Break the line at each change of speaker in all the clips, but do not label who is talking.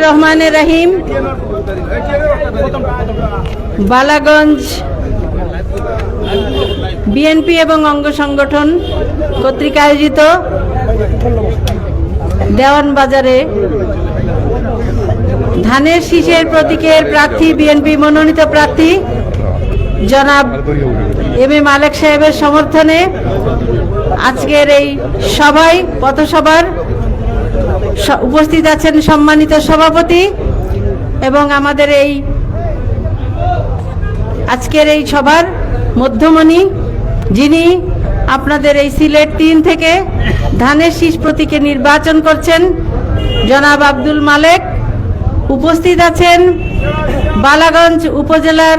রহমানির রহিম। বালাগঞ্জ বিএনপি এবং অঙ্গ সংগঠন কর্তৃক আয়োজিত দেওয়ান বাজারে ধানের শীষের প্রতীকের প্রার্থী, বিএনপি মনোনীত প্রার্থী জনাব এম এ মালেক সাহেবের সমর্থনে আজকের এই সভায় পথসভার উপস্থিত আছেন সম্মানিত সভাপতি এবং আমাদের এই আজকের এই সভার মধ্যমণি, যিনি আপনাদের এই সিলেট ৩ থেকে ধানের শীষ প্রতীকে নির্বাচন করছেন, জনাব আব্দুল মালেক। উপস্থিত আছেন বালাগঞ্জ উপজেলার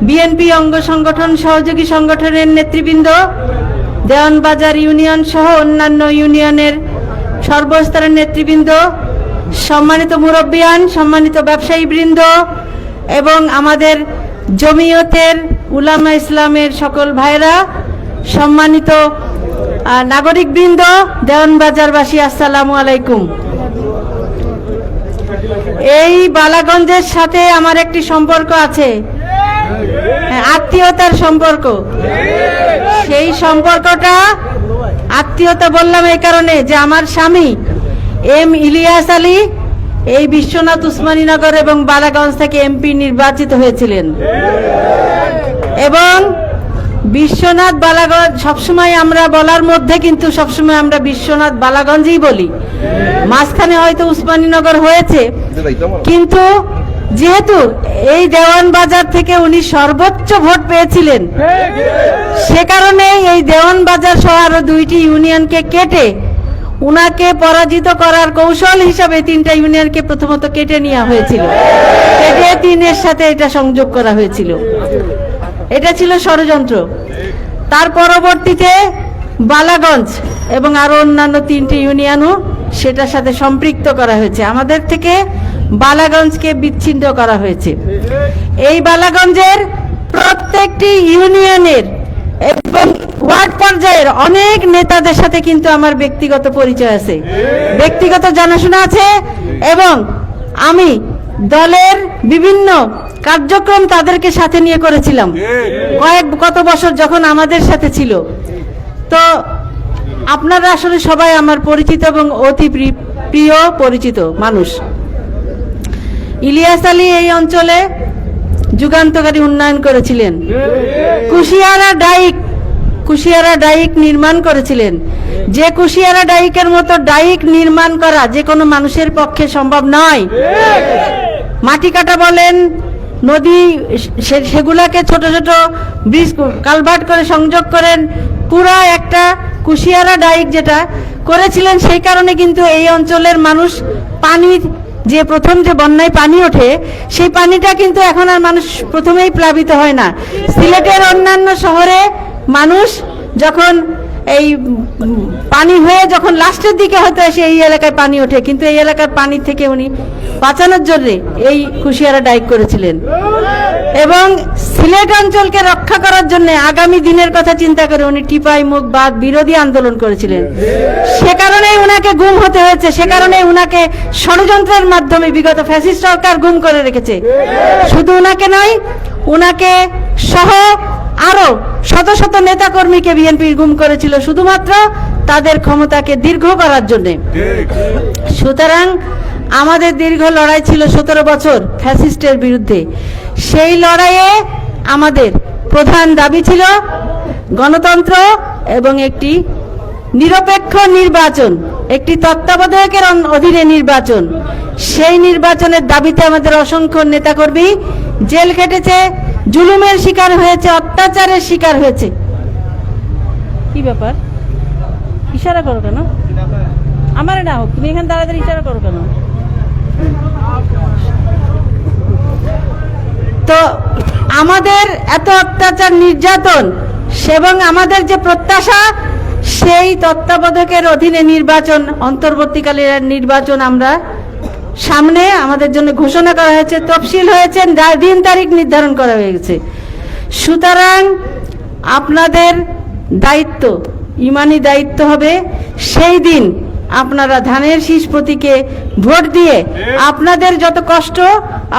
বিএনপি অঙ্গ সংগঠন সহযোগী সংগঠনের নেতৃবৃন্দ, দেওয়ানবাজার ইউনিয়ন সহ অন্যান্য ইউনিয়নের সর্বস্তরের নেতৃবৃন্দ, সম্মানিত মুরব্বিয়ান, সম্মানিত ব্যবসায়ীবৃন্দ এবং আমাদের জমিয়তের উলামা ইসলামের সকল ভাইরা, সম্মানিত নাগরিকবৃন্দ, দেওয়ানবাজারবাসী, আসসালামু আলাইকুম। এই বালাগঞ্জের সাথে আমার একটি সম্পর্ক আছে, আত্মীয়তার সম্পর্ক। সেই সম্পর্কটা আত্মীয়তা বললাম এই কারণে যে আমার স্বামী এম ইলিয়াস আলী এই বিশ্বনাথ উসমানীনগর এবং বালাগঞ্জ থেকে এমপি নির্বাচিত হয়েছিলেন এবং বিশ্বনাথ বালাগঞ্জ সবসময় আমরা বলার মধ্যে কিন্তু সবসময় আমরা বিশ্বনাথ বালাগঞ্জই বলি, মাঝখানে হয়তো উসমানীনগর হয়েছে, কিন্তু যেহেতু এই দেওয়ান বাজার থেকে উনি সর্বোচ্চ ভোট পেয়েছিলেন, সে কারণে এই দেওয়ান বাজার সহ আরো 2টি ইউনিয়নকে কেটে উনাকে পরাজিত করার কৌশল হিসাবে 3টা ইউনিয়নকে প্রথমত কেটে নেওয়া হয়েছিল, কেটে 3-এর সাথে এটা সংযোগ করা হয়েছিল। এটা ছিল ষড়যন্ত্র। তার পরবর্তীতে বালাগঞ্জ এবং আরো অন্যান্য 3টি ইউনিয়নও সেটার সাথে সম্পৃক্ত করা হয়েছে, আমাদের থেকে বালাগঞ্জকে বিচ্ছিন্ন করা হয়েছে। এই বালাগঞ্জের প্রত্যেকটি ইউনিয়নের এবং ওয়ার্ড পর্যায়ের অনেক নেতাদের সাথে কিন্তু আমার ব্যক্তিগত পরিচয় আছে, ব্যক্তিগত জানাশোনা আছে এবং আমি দলের বিভিন্ন কার্যক্রম তাদেরকে সাথে নিয়ে করেছিলাম কত বছর যখন আমাদের সাথে ছিল। তো আপনারা আসলে সবাই আমার পরিচিত এবং অতি প্রিয় পরিচিত মানুষ। ইলিয়াস আলী এই অঞ্চলে যুগান্তকারী উন্নয়ন করেছিলেন, কুশিয়ারা ডাইক নির্মাণ করেছিলেন। যে কুশিয়ারা ডাইকের মতো ডাইক নির্মাণ করা যে কোনো মানুষের পক্ষে সম্ভব নয়। মাটি কাটা বলেন, নদী সেগুলাকে ছোট ছোট ব্রিজ কালভার্ট করে সংযোগ করেন, পুরা একটা কুশিয়ারা ডাইক যেটা করেছিলেন। সেই কারণে কিন্তু এই অঞ্চলের মানুষ পানির যে প্রথম যে বন্যায় পানি ওঠে, সেই পানিটা কিন্তু এখন আর মানুষ প্রথমেই প্লাবিত হয় না। সিলেটের অন্যান্য শহরে মানুষ যখন এই পানি হয়ে যখন লাস্টের দিকে হয়তো এসে এই এলাকায় পানি ওঠে, কিন্তু এই এলাকার পানি থেকে উনি বাঁচানোর জন্য এই কুশিয়ারা ডাইক করেছিলেন এবং সিলেট অঞ্চলকে রক্ষা করার জন্য আগামী দিনের কথা চিন্তা করে উনি টিপাই মুখ বাদ বিরোধী আন্দোলন করেছিলেন। সে কারণেই উনাকে গুম হতে হয়েছে, সে কারণেই উনাকে ষড়যন্ত্রের মাধ্যমে বিগত ফ্যাসিস্ট সরকার গুম করে রেখেছে। শুধু উনাকে নয়, উনাকে সহ আরো শত শত নেতা কর্মীকে বিএনপি গুম করেছিল শুধুমাত্র তাদের ক্ষমতাকে দীর্ঘ করার জন্য। সুতরাং আমাদের দীর্ঘ লড়াই ছিল 17 বছর ফ্যাসিস্টের বিরুদ্ধে। সেই লড়াইয়ে আমাদের প্রধান দাবি ছিল গণতন্ত্র এবং একটি নিরপেক্ষ নির্বাচন, একটি তত্ত্বাবধায়কের অধীনে নির্বাচন। সেই নির্বাচনের দাবিতে আমাদের অসংখ্য নেতাকর্মী জেল খেটেছে, জুলুমের শিকার হয়েছে, অত্যাচারের শিকার হয়েছে। কি ব্যাপার, ইশারা করো কেন? আমার না হোক, তুমি এখানে দাঁড়াতে ইশারা করো কেন? তো আমাদের এত অত্যাচার নির্যাতন এবং আমাদের যে প্রত্যাশা, সেই তত্ত্বাবধায়কের অধীনে নির্বাচন, অন্তর্বর্তীকালীন নির্বাচন আমরা সামনে আমাদের জন্য ঘোষণা করা হয়েছে, তফসিল হয়েছে, দিন তারিখ নির্ধারণ করা হয়েছে। সুতরাং আপনাদের দায়িত্ব, ইমানি দায়িত্ব হবে সেই দিন আপনারা ধানের শীষ প্রতীকে ভোট দিয়ে আপনাদের যত কষ্ট,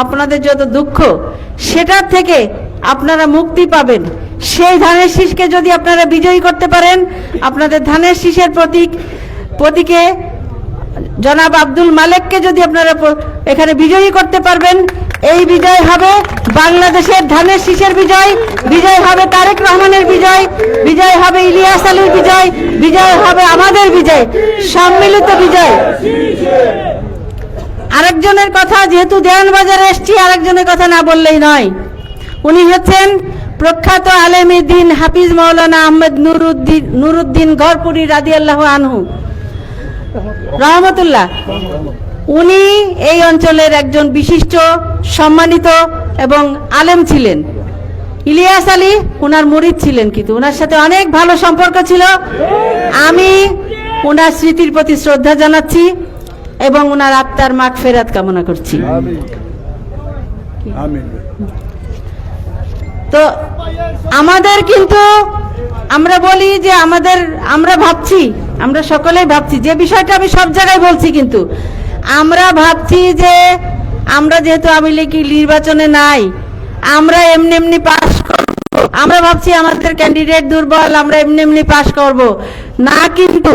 আপনাদের যত দুঃখ, সেটার থেকে আপনারা মুক্তি পাবেন। সেই ধানের শীষকে যদি আপনারা বিজয়ী করতে পারেন, আপনাদের ধানের শীষের প্রতীকে জনাব আব্দুল মালেককে যদি আপনারা এখানে বিজয়ী করতে পারবেন, এই বিজয় হবে বাংলাদেশের ধানের শীষের বিজয়, বিজয় হবে তারেক রহমানের বিজয়, বিজয় হবে ইলিয়াস আলীর বিজয়, বিজয় হবে আমাদের বিজয়, সম্মিলিত বিজয়। আরেকজনের কথা, যেহেতু দেওয়ানবাজারে এসছি, আরেকজনের কথা না বললেই নয়। উনি হচ্ছেন প্রখ্যাত আলেমে দ্বীন হাফিজ মাওলানা আহমেদ নুরুদ্দিন গহরপুরী রাদিয়াল্লাহু আনহু রহমতুল্লাহ। উনি এই অঞ্চলের একজন বিশিষ্ট, সম্মানিত এবং আলেম ছিলেন। ইলিয়াস আলী ওনার মুরিদ ছিলেন, কিন্তু ওনার সাথে অনেক ভালো সম্পর্ক ছিল। আমি ওনার স্মৃতির প্রতি শ্রদ্ধা জানাচ্ছি এবং ওনার আত্মার মাগফিরাত কামনা করছি। তো আমাদের কিন্তু, আমরা বলি যে আমরা সকলেই ভাবছি, যে বিষয়টা আমি সব জায়গায় বলছি, কিন্তু আমরা ভাবছি যে আমরা যেহেতু আওয়ামী লীগ নির্বাচনে নাই, আমরা এমনি পাস করব। আমরা ভাবছি আমাদের ক্যান্ডিডেট দুর্বল, আমরা এমনি পাস করব না। কিন্তু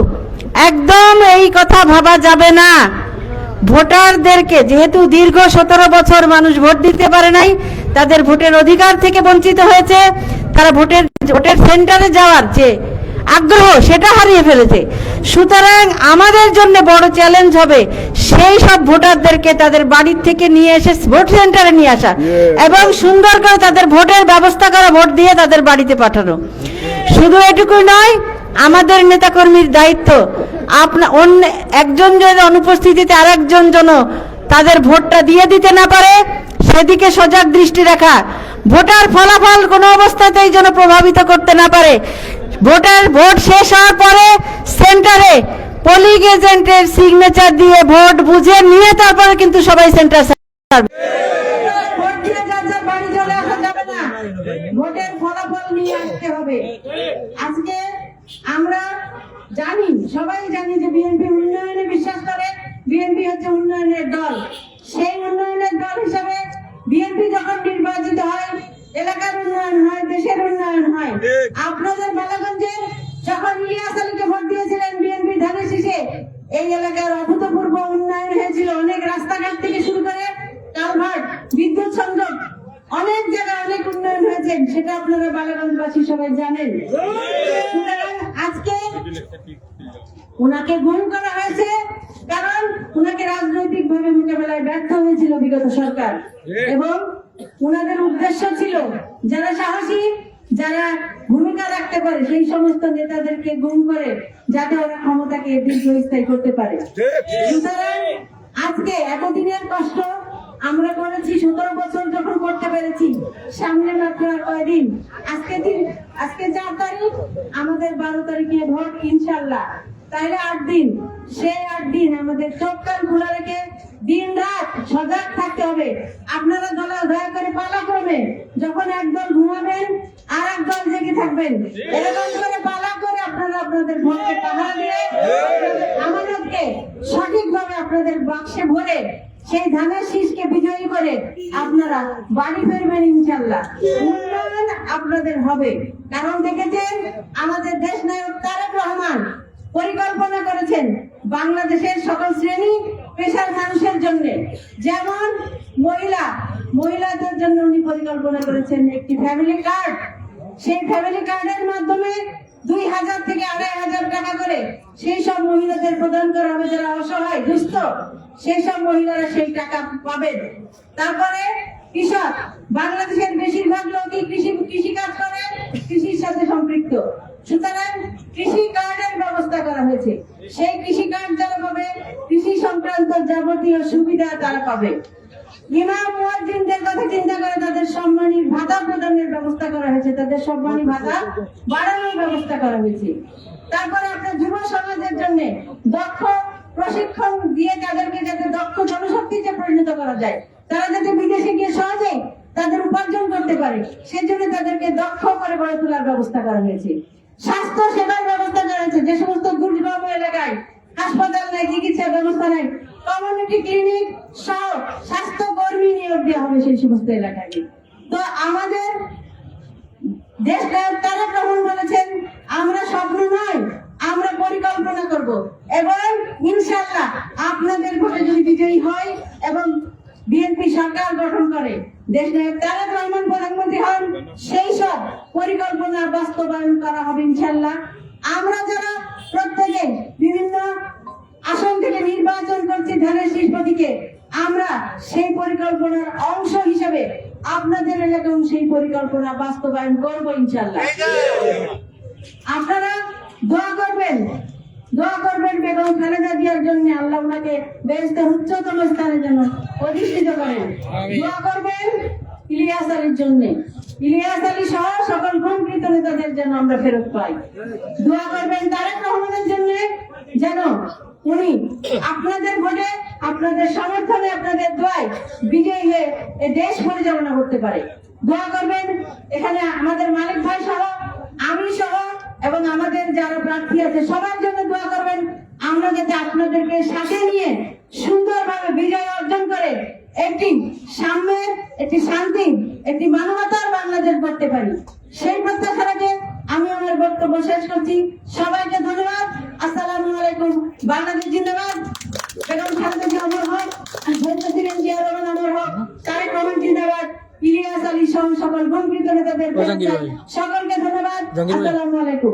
একদম এই কথা ভাবা যাবে না। ভোটারদেরকে, যেহেতু দীর্ঘ 17 বছর মানুষ ভোট দিতে পারে নাই, তাদের ভোটের অধিকার থেকে বঞ্চিত হয়েছে, তারা ভোটের সেন্টারে যাওয়ার যে আগ্রহ, সেটা হারিয়ে ফেলেছে। সুতরাং আমাদের জন্য বড় চ্যালেঞ্জ হবে সেই সব ভোটারদেরকে তাদের বাড়ির থেকে নিয়ে এসে ভোট সেন্টারে নিয়ে আসা এবং সুন্দর করে তাদের ভোটের ব্যবস্থা করা, ভোট দিয়ে তাদের বাড়িতে পাঠানো। শুধু এটুকুই নয়, আমাদের নেতাকর্মীর দায়িত্ব অন্য একজন যদি অনুপস্থিতিতে আরেকজন যেন তাদের ভোটটা দিয়ে দিতে না পারে, সেদিকে সজাগ দৃষ্টি রাখা। ভোটার ফলাফল কোনো অবস্থাতেই যেন প্রভাবিত করতে না পারে। ভোট শেষ হওয়ার পরে সেন্টারে পোলিং এজেন্টের সিগনেচার দিয়ে ভোট বুঝে নিয়ে তারপরে কিন্তু সবাই সেন্টার ভোটের ফলাফল নিয়ে আসতে হবে। আজকে আমরা জানি, সবাই জানি যে বিএনপি উন্নয়নে বিশ্বাস করে। বিএনপি হচ্ছে উন্নয়নের দল। সেই উন্নয়নের দল হিসাবে বিএনপি যখন নির্বাচিত হয়, এলাকার উন্নয়ন হয়, দেশের উন্নয়ন হয়। আপনাদের বালাগঞ্জে যখন ইলিয়াস আলীকে ভোট দিয়েছিলেন বিএনপি ধানের শীষে, এই এলাকার অভূতপূর্ব উন্নয়ন হয়েছিল। অনেক রাস্তাঘাট থেকে শুরু করে কালভার্ট, বিদ্যুৎ সংযোগ, অনেক জায়গায় অনেক উন্নয়ন হয়েছে, সেটা আপনারা বালাগঞ্জবাসী সবাই জানেন। আজকে উনাকে গুম করা হয়েছে কারণ উনাকে রাজনৈতিক ভাবে মোকাবেলায় ব্যর্থ হয়েছিল বিগত সরকার, এবং উনাদের উদ্দেশ্য ছিল যারা সাহসী, যারা ভূমিকা রাখতে পারে, সেই সমস্ত নেতাদেরকে গুম করে যাতে ওরা ক্ষমতাকে দীর্ঘস্থায়ী করতে পারে। সুতরাং আজকে এতদিনের কষ্ট আমরা করেছি, 17 বছর যখন করতে পেরেছি, সামনে মাত্র আর কয়দিন। আজকে 4 তারিখ, আমাদের 12 তারিখে ভোট ইনশাল্লাহ। তাইলে 8 দিন। সেই 8 দিন আমাদের চোখ কান খোলা রেখে দিন রাত সজাগ থাকতে হবে। আপনারা দয়া করে পালাক্রমে যখন একদল ঘুমাবেন আর একদল জেগে থাকবেন, এরকম করে পালা করে আপনারা আপনাদের ভোটকে পাহারা দিয়ে আমাদেরকে সঠিকভাবে আপনাদের বাক্সে ভরে সেই ধানের শীষকে বিজয়ী করে আপনারা বাড়ি ফিরবেন ইনশাল্লাহ। উন্নয়ন আপনাদের হবে, কারণ দেখেছেন আমাদের দেশ নায়ক তারেক রহমান পরিকল্পনা করেছেন বাংলাদেশের সকল শ্রেণী পেশার মানুষের জন্য। যেমন মহিলাদের জন্য উনি পরিকল্পনা করেছেন একটি ফ্যামিলি কার্ড। সেই ফ্যামিলি কার্ডের মাধ্যমে 2000 থেকে 2500 টাকা করে সেই সব মহিলাদের প্রদান করা হবে যারা অসহায়, দুস্থ, সেই সব মহিলারা সেই টাকা পাবেন। তারপরে কৃষক, বাংলাদেশের বেশিরভাগ লোকই কৃষি কাজ করে, কৃষির সাথে সম্পৃক্ত। সুতরাং কৃষি কার্ডের ব্যবস্থা করা হয়েছে। সেই কৃষি কার্ড যারা পাবে, কৃষি সংক্রান্ত যাবতীয় সুবিধা তারা পাবে। ইমাম মুয়াজ্জিনদের কথা চিন্তা করে তাদের সম্মানী ভাতা প্রদানের ব্যবস্থা করা হয়েছে, তাদের সম্মানী ভাতা বাড়ানোর ব্যবস্থা করা হয়েছে। তারপরে আপনার যুব সমাজের জন্য দক্ষ প্রশিক্ষণ দিয়ে তাদেরকে যাতে দক্ষ জনশক্তিতে পরিণত করা যায়, তারা যাতে বিদেশে গিয়ে সহজে তাদের উপার্জন করতে পারে, সেজন্য তাদেরকে দক্ষ করে গড়ে তোলার ব্যবস্থা করা হয়েছে। স্বাস্থ্য সেবার ব্যবস্থা করা হয়েছে। যে সমস্ত দুর্গম এলাকায় হাসপাতাল নেই, চিকিৎসার ব্যবস্থা নেই, কমিউনিটি ক্লিনিক সহ স্বাস্থ্য কর্মী নিয়োগ দেওয়া হবে সেই সমস্ত এলাকায়। তো আমাদের দেশ নায়ক তারেক রহমান বলেছেন, আমরা স্বপ্ন নয়, আমরা পরিকল্পনা করব এবং ইনশাআল্লাহ আপনাদের ভোটে যদি বিজয়ী হয় এবং বিএনপি সরকার গঠন করে, দেশ নায়ক তারেক রহমান প্রধানমন্ত্রী হন, সেই সব পরিকল্পনা বাস্তবায়ন করা হবে ইনশাআল্লাহ। আমরা যারা প্রত্যেকে বিভিন্ন আসন থেকে নির্বাচন করছি ধানের শীষ প্রতীকে, আমরা সেই পরিকল্পনার অংশ হিসেবে আপনাদের এলাকায় সেই পরিকল্পনা বাস্তবায়ন করব ইনশাআল্লাহ। আপনারা দোয়া করবেন বেগম খালেদা জিয়ার জন্য, আল্লাহ ওনাকে বেহেশতের উচ্চতম স্থানের জন্য অধিষ্ঠিত করেন। দোয়া করবেন ইলিয়াস আলীর জন্য, ইলিয়াস আলী সহ সকল গুণকৃত নেতাদের যেন আমরা ফেরত পাই। দোয়া করবেন তারেক রহমানের জন্য, যেন উনি আপনাদের ভোটে, আপনাদের সমর্থনে, আপনাদের দোয়ায় বিজয়ী হয়ে দেশ পরিচালনা করতে পারে। দোয়া করবেন এখানে আমাদের মালিক ভাই সহ, আমি সহ এবং আমাদের যারা প্রার্থী আছে সবার জন্য দোয়া করবেন, আমরা যাতে আপনাদেরকে সাথে নিয়ে সুন্দরভাবে বিজয় অর্জন করে একটি সাম্যের, একটি শান্তি, একটি মানবতার বাংলাদেশ করতে পারি। সেই প্রত্যাশা রেখে আমি আমার বক্তব্য শেষ করছি। সবাইকে ধন্যবাদ। আসসালামু আলাইকুম। বাংলাদেশ জিন্দাবাদ। বেগম খালেদা জিয়া অমর হোক, প্রেসিডেন্ট জিয়া রহমান অমর হোক, তারেক রহমান জিন্দাবাদ, ইলিয়াস আলী সহ সকল গুণকৃত নেতাদের সকলকে ধন্যবাদ। আসসালামু আলাইকুম।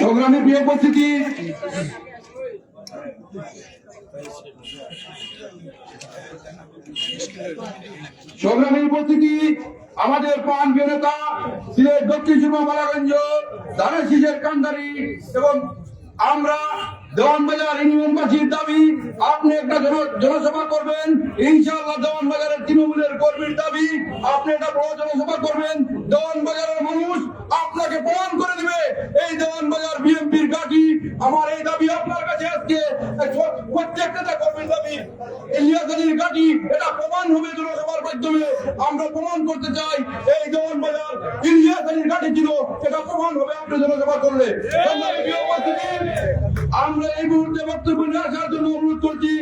সংগ্রামী প্রিয় উপস্থিতি, আমাদের প্রাণ প্রিয় নেতা সিলেট দক্ষিণ সুরমা বালাগঞ্জ ধানের শীষের কান্ডারি এবং আমরা দেওয়ানবাজার ইউনিয়নবাসীর দাবি, আপনি একটা জনসভা করবেন ইনশাআল্লাহ। দেওয়ানবাজারের তৃণমূলের কর্মীর দাবি, আপনি একটা বড় জনসভা করবেন। দেওয়ানবাজারের মানুষ আপনাকে প্রমাণ করে দিবে এই দেওয়ানবাজার বিএনপির ঘাঁটি। আমার এই দাবি আপনার কাছে আজকে প্রত্যেক নেতা কর্মীর দাবি, ইলিয়াস আলীর ঘাঁটি, এটা প্রমাণ হবে জনসভার মাধ্যমে। আমরা প্রমাণ করতে চাই এই দেওয়ানবাজার ইলিয়াস আলীর ঘাঁটি ছিল, এটা প্রমাণ হবে আপনি জনসভা করলে। আমরা এই মুহূর্তে বক্তব্য নিয়ে আসার জন্য অনুরোধ করছি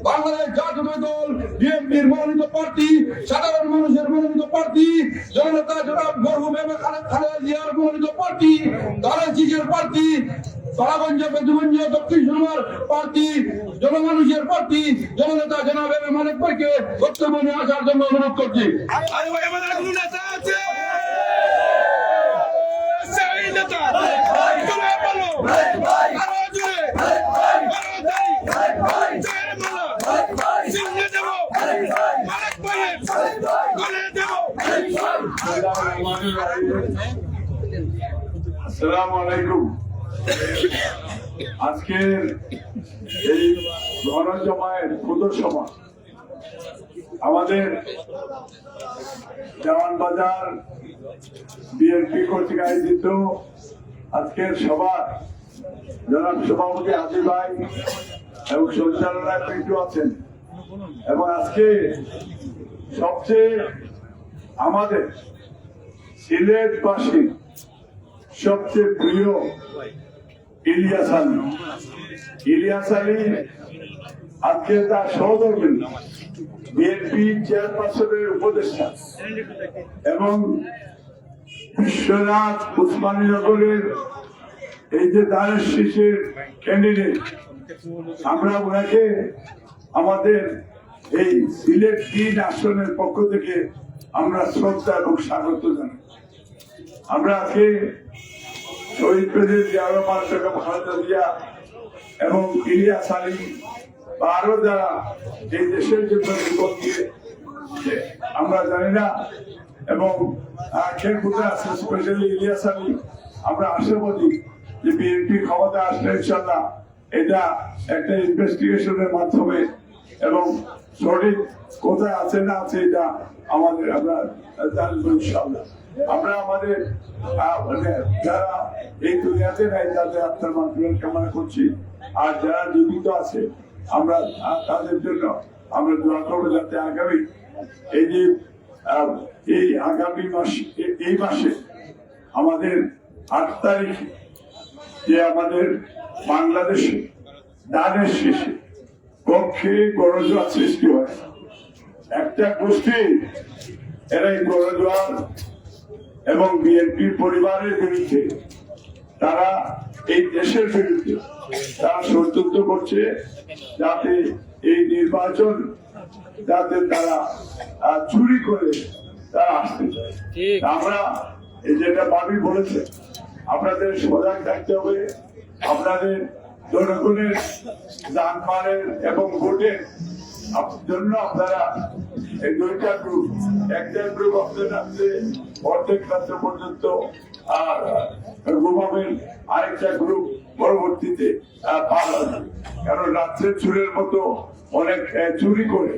বাংলাদেশ জাতীয় দল বিএনপির মনোনীত প্রার্থী, সাধারণ মানুষের মনোনীত প্রার্থী, জননেতা জনাব মরহুম খালেদা জিয়ার মনোনীত প্রার্থী, ধানের শীষের প্রার্থী, বালাগঞ্জ বেদুগঞ্জ দক্ষিণ সুরমার প্রার্থী, জনমানুষের প্রার্থী, জননেতা জনাব এম এ মানিক ভাইকে বক্তব্য নিয়ে আসার জন্য অনুরোধ করছি। আসসালামু আলাইকুম। আজকের এই গণজমায়েত ক্ষুদ্র সভা আমাদের দেওয়ানবাজার বিএনপি কর্তৃক আয়োজিত আজকের সভা জনাব সভাপতি হাজি ভাই এবং সঞ্চালনায় পিন্টু আছেন এবং আজকে সবচেয়ে আমাদের সিলেটবাসী সবচেয়ে প্রিয় ইলিয়াস আলী। ইলিয়াস আলী আজকে তার সহধর্মী বিএনপি চেয়ারপারসনের উপদেষ্টা এবং বিশ্বনাথ উসমানীনগরের এই যে ধানের শীষের ক্যান্ডিডেট, আমরা ওনাকে আমাদের এই সিলেট ৩ আসনের পক্ষ থেকে আমরা শ্রদ্ধা এবং স্বাগত জানাই। আমরা আজকে শহীদ প্রেসিডেন্ট জিয়া রহমান, বেগম খালেদা জিয়া এবং ইলিয়াস আলী বা আরো যারা এই দেশের জন্য জীবন দিয়ে আমরা জানি না এবং খেলকুটে আছে স্পেশালি ইলিয়াস আলী, আমরা আশাবাদী যে বিএনপি ক্ষমতা আসলে ইনশাল্লাহ এটা একটা ইনভেস্টিগেশনের মাধ্যমে এবং সঠিক কোথায় আছে না আছে এটা আমাদের আমরা জানবো ইনশাল্লাহ। আমরা আমাদের যারা এই দুনিয়াতে নাই তাদের আপনার মাধ্যমে কামনা করছি, আর যারা জীবিত আছে আমরা তাদের জন্য আমরা দোয়া করবো যাতে আগামী এই যে এই আগামী মাসে আমাদের 8 তারিখ যে আমাদের বাংলাদেশে দানের শেষে পক্ষে গণজোয়ার সৃষ্টি হয়, একটা গোষ্ঠী এরা এই গণজোয়ার এবং বিএনপির পরিবারের বিরুদ্ধে, তারা এই দেশের বিরুদ্ধে তারা ষড়যন্ত্র করছে যাতে এই নির্বাচন যাতে তারা চুরি করে তারা আসতে চায়। আমরা এই যেটা ভাবি বলেছে, আপনাদের সজাগ থাকতে হবে, আপনাদের জনগণের জানমালের এবং ভোটের জন্য আপনারা এই দুইটা গ্রুপ, একটা গ্রুপ আপনাদের রাত্রে অর্ধেক রাত্র পর্যন্ত ঘুমাবেন, আরেকটা গ্রুপ পরবর্তীতে পার হবে। কারণ রাত্রে চুরের মতো অনেক চুরি করে,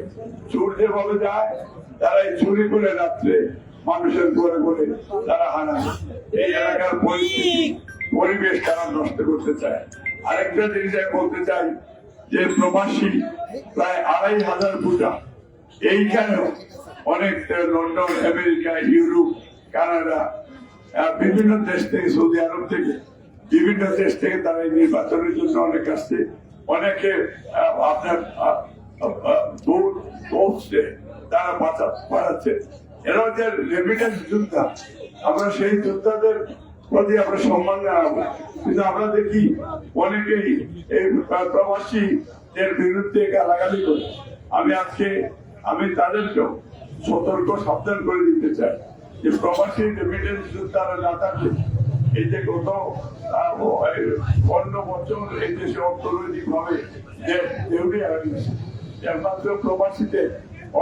চুর যেভাবে যায় তারা এই চুরি করে রাত্রে মানুষের ঘরে ঘরে তারা হানায়, এই এলাকার পরিবেশ তারা নষ্ট করতে চায়। আরেকটা জিনিস আমি বলতে চাই যে প্রবাসী প্রায় 2500 ফুটা এইখানেও অনেক লন্ডন, আমেরিকা, ইউরোপ, কানাডা, বিভিন্ন দেশ থেকে, সৌদি আরব থেকে, বিভিন্ন দেশ থেকে তারা এই নির্বাচনের জন্য অনেক আসছে। অনেকে আপনার ভোট পৌঁছতে তারা পাঠাচ্ছে। এরা হচ্ছে রেমিটেন্স যোদ্ধা, আমরা সেই যোদ্ধাদের প্রতি আমরা সম্মান জানাবো। কিন্তু আমরা দেখি অনেকেই এই প্রবাসীদের বিরুদ্ধে গালাগালি করে। আমি তাদেরকেও সতর্ক সাবধান করে দিতে চাই যে প্রবাসী রেমিটেন্স যোদ্ধারা না থাকলে এই যে গত 15 বছর এই দেশে অর্থনৈতিক ভাবে দেউড়ে হারিয়েছে, একমাত্র প্রবাসীদের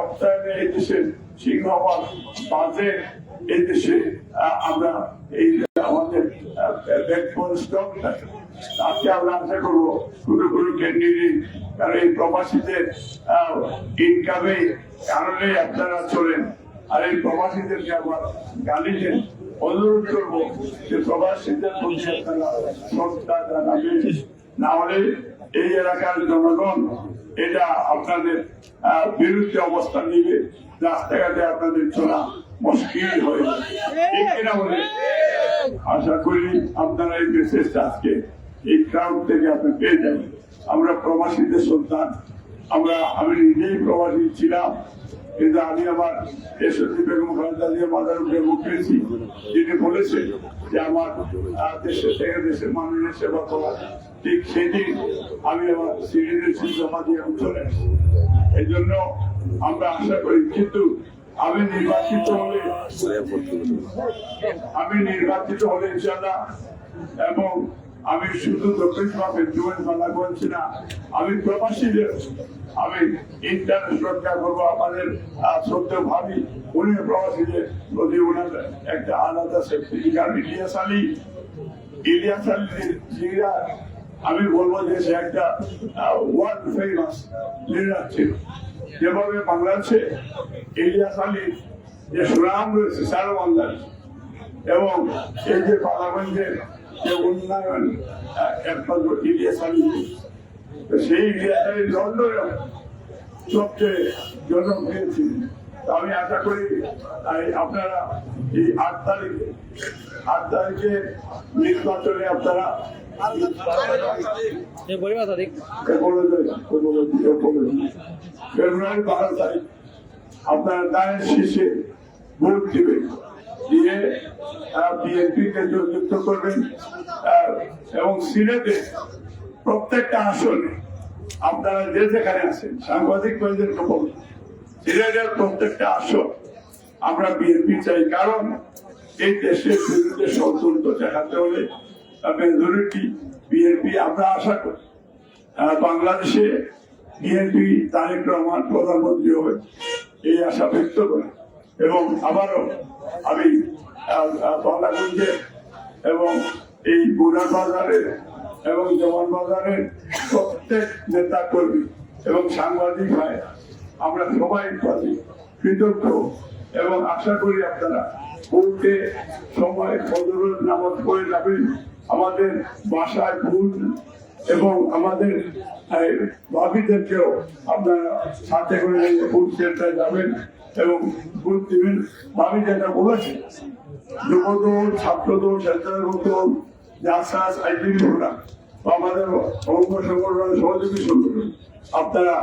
অর্থায়নে এই দেশের সিংহভাগ বাজে এই দেশে আমরা এই আমাদের স্টক থাকে। আজকে আমরা আশা করবো কোনো ক্যান্ডিডেট, কারণ এই প্রবাসীদের ইনকামে কারণে আপনারা চলেন, আর এই প্রবাসীদেরকে আবার গালি দেন। অনুরোধ করবো যে প্রবাসীদের প্রতি আপনারা শ্রদ্ধা জানাবেন, না হলে এই এলাকার জনগণ এটা আপনাদের বিরুদ্ধে অবস্থান নিবে, রাস্তাঘাটে আপনাদের চলা মুশকিল হয়ে যাবে। ঠিক কিনা বলে আশা করি আপনারা এই মেসেজটা আজকে এই ক্রাউড থেকে আপনি পেয়ে যাবেন। আমরা প্রবাসীদের সন্তান, আমি নিজেই প্রবাসী ছিলাম, কিন্তু আমি আমার এসএসসি বেগম খালেদা জিয়ার মাথার উপরে মুখ পেয়েছি, যিনি বলেছেন যে আমার দেশের থেকে দেশের মানুষের সেবা করা। ঠিক সেদিন আমি আমার সিটিজেনশিপ জমা দিয়ে চলে আসি। এই জন্য আমরা আশা করি, কিন্তু আমি নির্বাচিত হলে ইনশাআল্লাহ, এবং আমি শুধু দক্ষিণ বাংলা বলছি না, আমি প্রবাসীদের আমি ইন্টারেস্ট রক্ষা করবো। আমাদের সত্য ভাবি উনি প্রবাসীদের প্রতি ওনার একটা আলাদা সেফটি। কারণ ইলিয়াস আলী লিডার, আমি বলবো যে সে একটা ওয়ার্ল্ড ফেমাস লিডার ছিল। যেভাবে বাংলাদেশে ইলিয়াস আলীর যে সুনাম রয়েছে সারা বাংলাদেশ, এবং এই যে পার্লামেন্টের যে উন্নয়ন একমাত্র ইলিয়াস আলী, সেই ইলিয়াস আলী লন্ডনে সবচেয়ে জনপ্রিয় ছিলেন। আমি আশা করি আপনারা এই 8 তারিখে নির্বাচনে আপনারা ফেব্রুয়ারি 12 তারিখ আপনারা দানের শীর্ষে ভোট দিবেন, দিয়ে বিএনপিকে যুক্ত করবেন, এবং সিলেটে প্রত্যেকটা আসনে আপনারা যে যেখানে আছেন সাংবাদিক ভাইদের খবর, সিলেটের প্রত্যেকটা আসন আমরা বিএনপি চাই। কারণ এই দেশের বিরুদ্ধে ষড়যন্ত্র দেখাতে হলে মেজরিটি বিএনপি আমরা আশা করি। বাংলাদেশে বিএনপি তারেক রহমান প্রধানমন্ত্রী হবে এই আশা ব্যক্ত করে। এবং আবারও আমি বাংলাগঞ্জের এবং এই বুড়ার বাজারের এবং জওয়ান বাজারের প্রত্যেক নেতা কর্মী এবং সাংবাদিক ভাই, আমরা সবাই প্রতি কৃতজ্ঞ, এবং আশা করি আপনারা ভোটে সময় ফজরের নামাজ পড়ে যাবেন, আমাদের বাসায় ভোট, এবং আমাদের ভাবিদেরকেও আপনারা সাথে করে ভোট সেন্টারে যাবেন এবং ভোট দিবেন। ভাবি যেটা বলেছে যুবদল, ছাত্রদল, স্বেচ্ছাসেবক দল, জাসাস, আইটিভি প্রোগ্রাম, আমাদের অঙ্গ সংগঠন, সহযোগী সংগঠন, আপনারা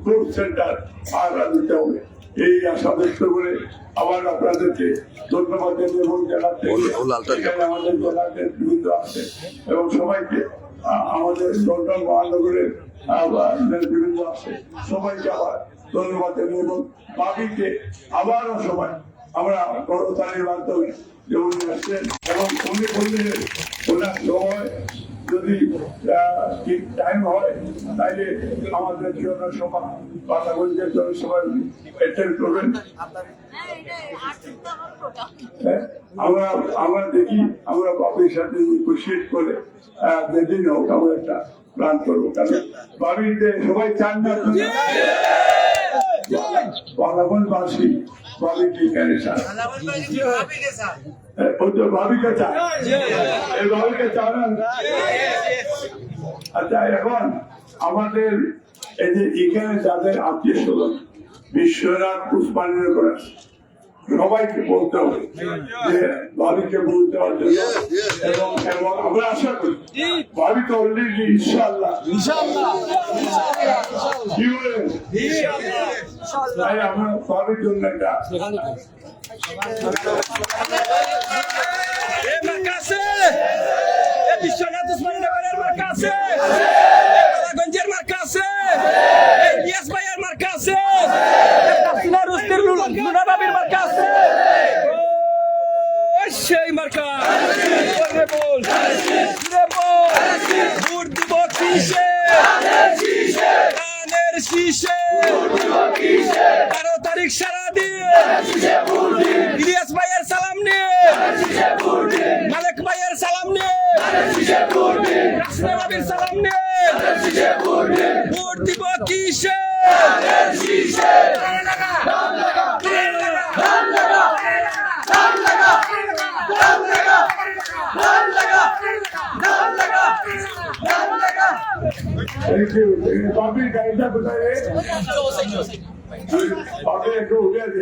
গ্রুপ সেন্টার পাহারা দিতে হবে। এই আশা ব্যক্ত করে আবার আপনাদেরকে ধন্যবাদ এবং জানাতে এখানে আমাদের জেলাদের বিরুদ্ধ আছে এবং সবাইকে আমাদের লন্ডন মহানগরের বিরুদ্ধ আছে, সবাইকে আবার ধন্যবাদ এবং বাকিকে আবারও সবাই আমরা করতালির মাধ্যমে যে উনি আসছেন এবং উনি বললেন ওনার সময় যদি ঠিক টাইম হয় তাইলে আমাদের জনসভা বাতাগঞ্জের জনসভা অ্যাটেন্ড করবেন। আমরা দেখি আমরা বাবির সাথে নেগোশিয়েট করে যেদিন হোক আমরা একটা প্ল্যান করবো, কারণ বাবিতে সবাই চান না বালাগঞ্জবাসী বাবিকে কেন চান, ওই তো ভাবিকে চান, এই ভাবিকে চান। আচ্ছা, এখন আমাদের এই যে এখানে যাদের আত্মীয় স্বজন বিশ্বনাথ পুষ্পায়ন করে সবাইকে বলতে হবে যে ভাবিকে বলতে হবে এবং আমরা আশা করি ভাবি তো অলরেডি ইনশাআল্লাহ কি বলেন, তাই আমরা ভাবির জন্য একটা
বিশ্বনাথ উসমানীনগরের মার্কা আছে, বালাগঞ্জের মার্কা আছে, ইলিয়াস ভাইয়ের মার্কা আছে, কাসিনা রুস্তির লুনা বাবির মার্কা আছে। সেই মার্কা বল বল ভোট দিব কিসে, কানের শীষে 12 তারিখ সারা দিয়ে ইলিয়াস ভাইয়ের সালাম নিয়ে, মালিক ভাইয়ের সালাম নিয়ে, কাসিনা বাবির সালাম নিয়ে ভোট দিব কিসে,
বাবির গাড়িটা কোথায় রে? বাবির একটু উঠে আছে।